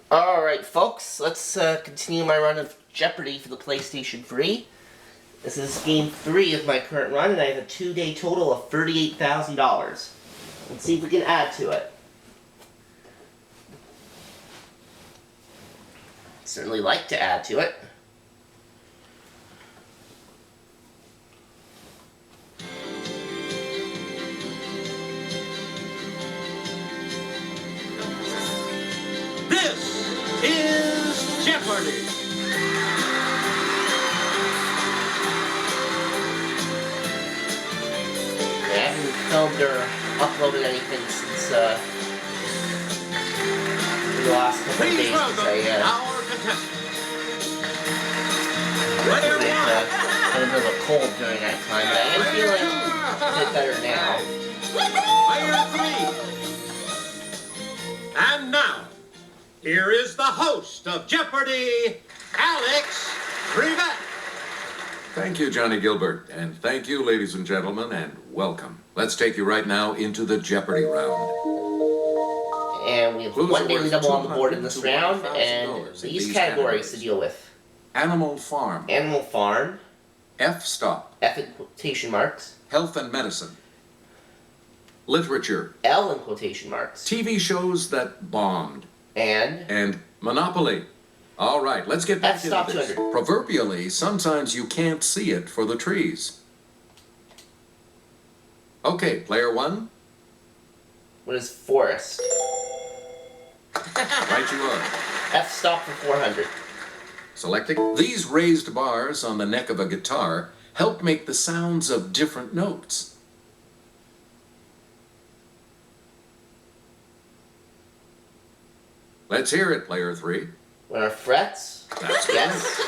Alright, folks, let's continue my run of Jeopardy for the PlayStation 3. This is game 3 of my current run, and I have a 2-day total of $38,000. Let's see if we can add to it. Certainly like to add to it. This is Jeopardy! I haven't filmed or uploaded anything since the last couple of days since I our contestant. had a bit of a cold during that time, but I am feeling a bit better now. Player 3. And now, here is the host of Jeopardy, Alex Trevette. Thank you, Johnny Gilbert, and thank you, ladies and gentlemen, and welcome. Let's take you right now into the Jeopardy round. And we have one daily double on the board in this round, and these categories to deal with. Animal Farm. Animal Farm. F-stop. F in quotation marks. Health and medicine. Literature. L in quotation marks. TV shows that bombed. And Monopoly. All right, let's get back into F-stop this. 200. Proverbially, sometimes you can't see it for the trees. Okay, player 1. what is forest? Right you are. F-stop for 400. Selecting. These raised bars on the neck of a guitar help make the sounds of different notes. Let's hear it, player 3. What are frets? That's Yes.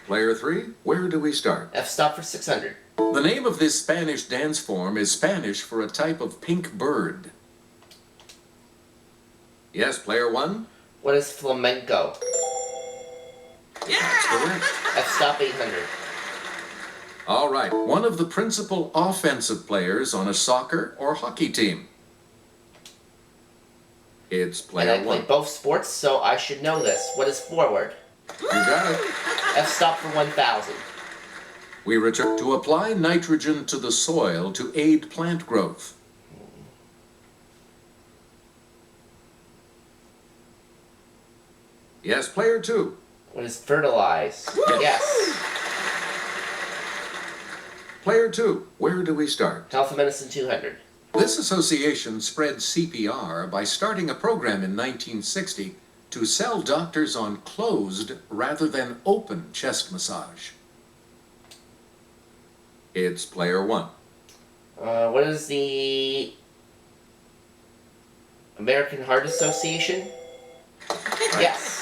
Player 3, where do we start? F-stop for 600. The name of this Spanish dance form is Spanish for a type of pink bird. Yes, player 1? What is flamenco? That's correct. F-stop 800. All right, one of the principal offensive players on a soccer or hockey team. It's And player I play 1. both sports, so I should know this. What is forward? You got it. F-stop for 1,000. We return to apply nitrogen to the soil to aid plant growth. Yes, player 2. What is fertilize? Yes. Player 2, where do we start? Health and medicine 200. This association spread CPR by starting a program in 1960 to sell doctors on closed rather than open chest massage. It's player 1. What is the American Heart Association? Yes.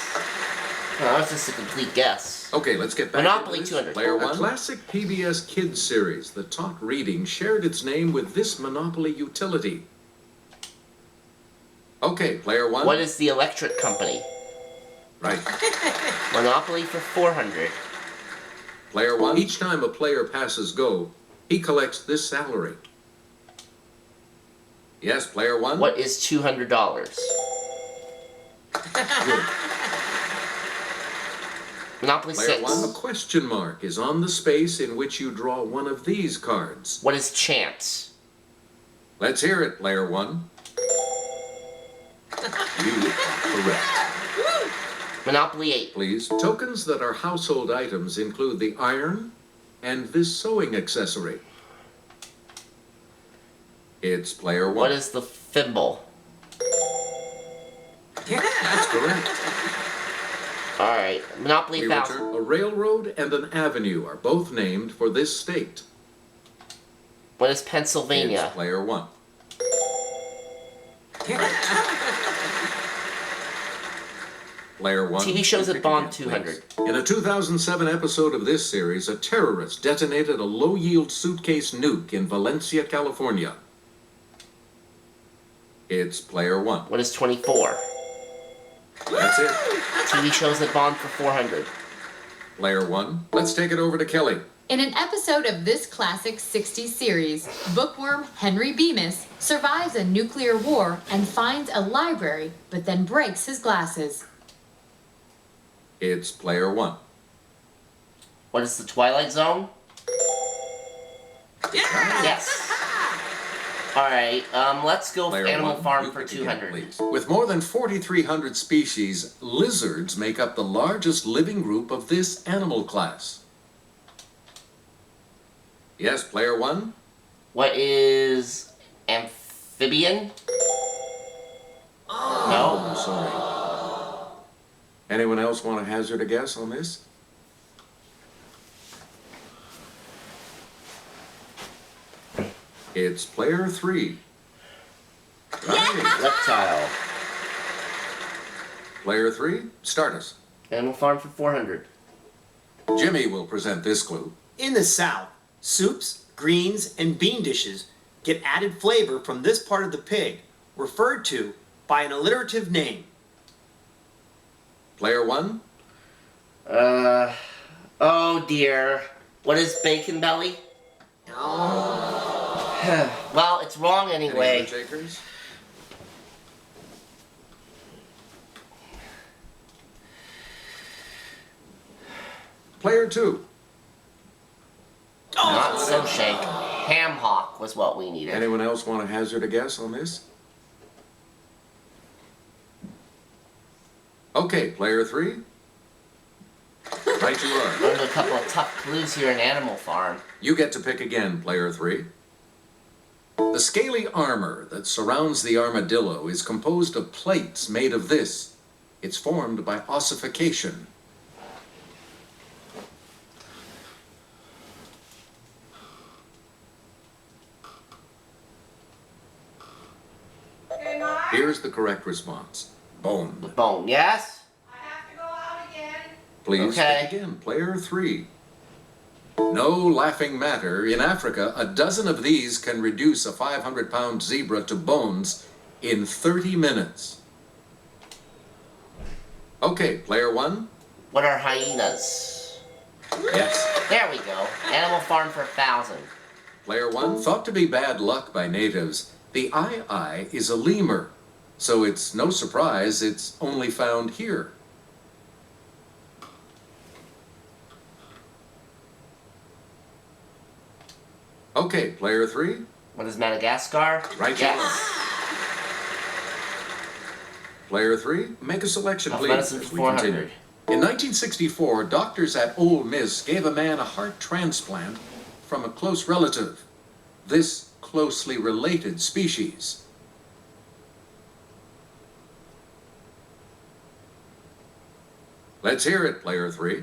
Oh, that was just a complete guess. Okay, let's get back Monopoly into this. 200. Player 1. A classic PBS Kids series that taught reading shared its name with this Monopoly utility. Okay, player 1. What is the electric company? Right. Monopoly for 400. Player 1. Each time a player passes go, he collects this salary. Yes, player 1. What is $200? Good. Monopoly Player 6. 1. A question mark is on the space in which you draw one of these cards. What is chance? Let's hear it, player 1. You are correct. Monopoly 8. Please. Tokens that are household items include the iron and this sewing accessory. It's player 1. What is the thimble? That's correct. Alright. Monopoly We 1000. return. A railroad and an avenue are both named for this state. What is Pennsylvania? It's player 1. Player 1. TV shows Pick at Bond again, 200. please. In a 2007 episode of this series, a terrorist detonated a low-yield suitcase nuke in Valencia, California. It's player 1. What is 24? That's it. TV shows at Bond for 400. Player 1. Let's take it over to Kelly. In an episode of this classic 60s series, bookworm Henry Bemis survives a nuclear war and finds a library, but then breaks his glasses. It's player 1. What is the Twilight Zone? Yeah! Yes. Alright, let's go Player Animal 1, Farm you for pick again, 200. please. With more than 4,300 species, lizards make up the largest living group of this animal class. Yes, player 1? What is amphibian? No. I'm sorry. Anyone else want to hazard a guess on this? It's player 3. Right. Reptile. Player 3, start us. Animal Farm for 400. Jimmy will present this clue. In the South, soups, greens, and bean dishes get added flavor from this part of the pig, referred to by an alliterative name. Player 1, Oh dear. What is bacon belly? Well, it's wrong any anyway. other takers? Player 2, Not so shank. Ham hock was what we needed. anyone else want to hazard a guess on this? Okay, player 3. Right you are. Learned a couple of tough clues here in Animal Farm. You get to pick again, player 3. The scaly armor that surrounds the armadillo is composed of plates made of this. It's formed by ossification. Here's the correct response. Bone. Bone, yes? I have to go out again. Please Okay. pick again, player 3. No laughing matter. In Africa, a dozen of these can reduce a 500-pound zebra to bones in 30 minutes. Okay, player 1. What are hyenas? Yes. There we go. Animal Farm for 1,000. Player 1, thought to be bad luck by natives, the eye is a lemur. So it's no surprise it's only found here. Okay, player 3. What is Madagascar? Right, Yes. Player 3, make a selection, Health please, medicine as for we 400. continue. In 1964, doctors at Ole Miss gave a man a heart transplant from a close relative, this closely related species. Let's hear it, player 3.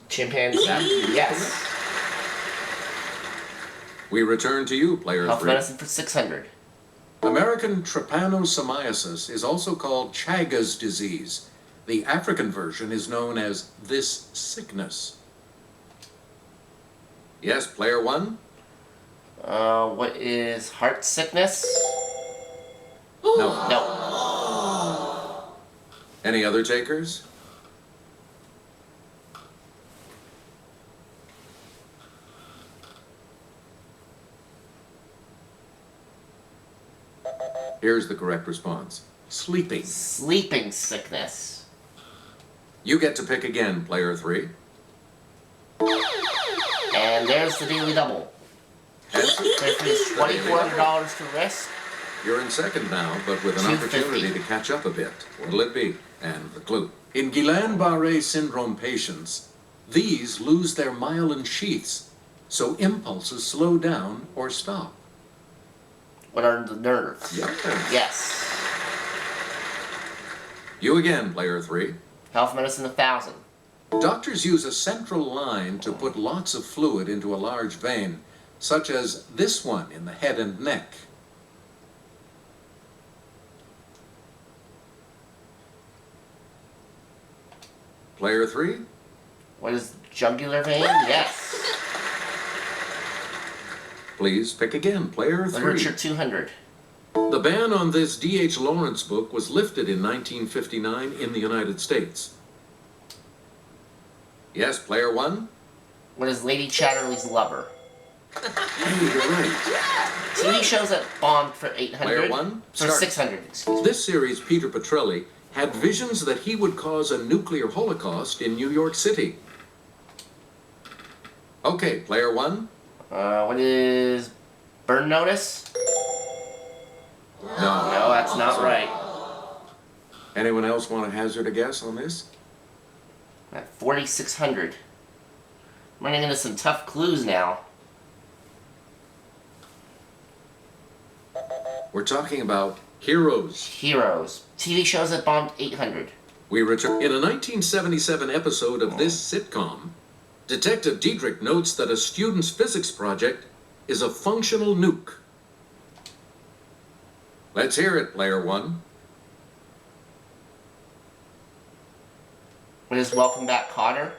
Chimpanzee? Yes. We return to you, player Health 3. medicine for 600. American trypanosomiasis is also called Chagas disease. The African version is known as this sickness. Yes, player 1? What is heart sickness? No. No. Any other takers? Here's the correct response. Sleeping. Sleeping sickness. You get to pick again, player 3. And there's the daily double. Answer? There is $2,400 to risk. You're in second now, but with an 250. opportunity to catch up a bit. What'll it be? And the clue. In Guillain-Barré syndrome patients, these lose their myelin sheaths, so impulses slow down or stop. What are the nerves? Yes. Yes. You again, player 3. Health medicine 1,000. Doctors use a central line to put lots of fluid into a large vein, such as this one in the head and neck. Player 3. What is jugular vein? Yes. Please pick again, player 3. Literature 200. The ban on this D.H. Lawrence book was lifted in 1959 in the United States. Yes, player 1? What is Lady Chatterley's lover? Hey, you're right. TV shows that bombed for 800. Player one, For start. 600, excuse me. This series, Peter Petrelli had visions that he would cause a nuclear holocaust in New York City. Okay, player one. What is Burn Notice? No. No, that's not right. Anyone else want to hazard a guess on this? At 4,600. Running into some tough clues now. We're talking about Heroes. Heroes. TV shows that bombed 800. We return in a 1977 episode of this sitcom. Detective Diedrich notes that a student's physics project is a functional nuke. Let's hear it, player one. What is Welcome Back, Cotter?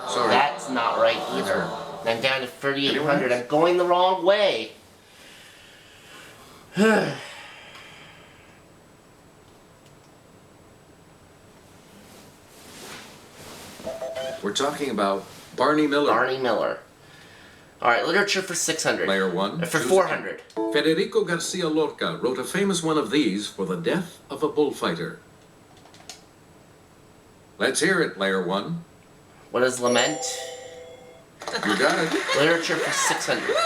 Sorry. That's not right either. I'm down to 3,800. I'm going the wrong way. We're talking about Barney Miller. Barney Miller. Alright, literature for 600. Player one. For choose 400. Federico Garcia Lorca wrote a famous one of these for the death of a bullfighter. Let's hear it, player one. What is Lament? You got it. Literature for 600.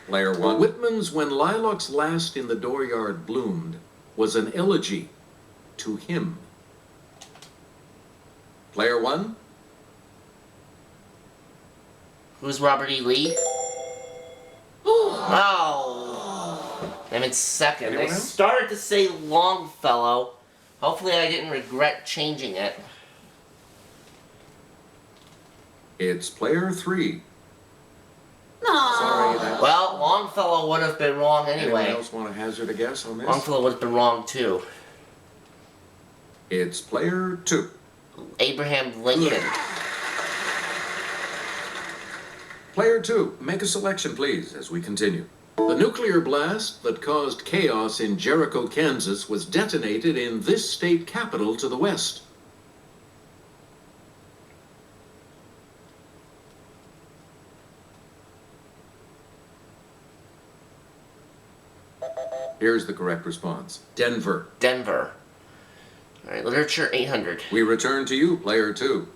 Player one. Whitman's When Lilacs Last in the Dooryard Bloomed was an elegy to him. Player one. Who's Robert E. Lee? Oh! I'm in second. Anyone I else? started to say Longfellow. Hopefully I didn't regret changing it. It's player three. Aww. Sorry, that. Well, Longfellow would have been wrong Anyone anyway. else want to hazard a guess on this? Longfellow would have been wrong too. It's player two. Abraham Lincoln. Player two, make a selection, please, as we continue. The nuclear blast that caused chaos in Jericho, Kansas, was detonated in this state capital to the west. Here's the correct response. Denver. Denver. Alright, literature 800. We return to you, player two.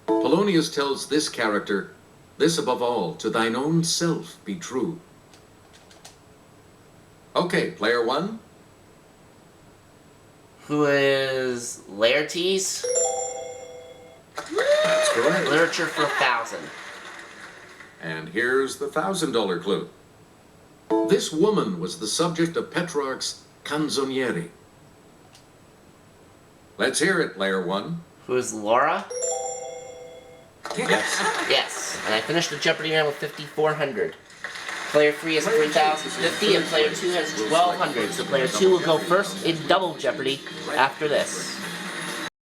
Polonius tells this character, "This above all, to thine own self be true." Okay, player one. Who is Laertes? That's correct. Literature for 1,000. And here's the $1,000 clue. This woman was the subject of Petrarch's Canzoniere. Let's hear it, player one. Who is Laura? Yes. Yes. And I finished the Jeopardy round with 5,400. Player 3 has 3,050 and player 2 has 1,200. So player 2 will go first in double Jeopardy after this.